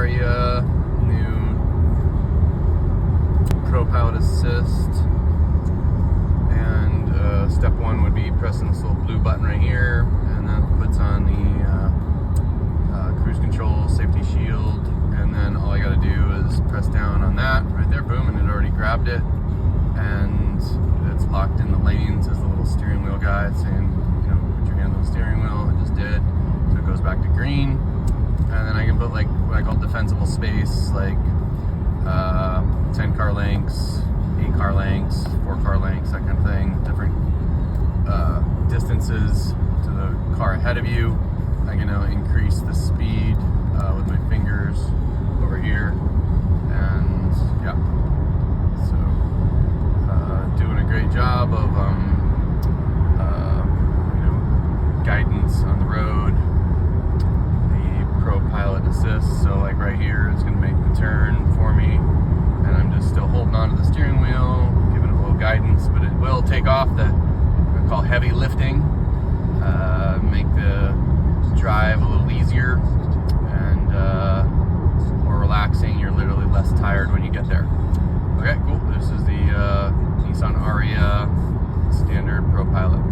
Ariya, new Piolet assist, and step one would be pressing this little blue button right here, and that puts on the cruise control safety shield, and then all I got to do is press down on that right there, boom, and it already grabbed it, and it's locked in the lanes as the little steering wheel guide saying, you know, put your hand on the steering wheel. It just did, so it goes back to green. And then I can put like what I call defensible space, like 10 car lengths, 8 car lengths, 4 car lengths, that kind of thing. Different distances to the car ahead of you. I can now increase the speed with my fingers over here. And yeah, so doing a great job of you know, guidance on the road. Piolet assist, so like right here it's going to make the turn for me, and I'm just still holding on to the steering wheel, giving it a little guidance, but it will take off the what I call heavy lifting, make the drive a little easier and more relaxing. You're literally less tired when you get there. Okay, cool. This is the Nissan Ariya standard Piolet.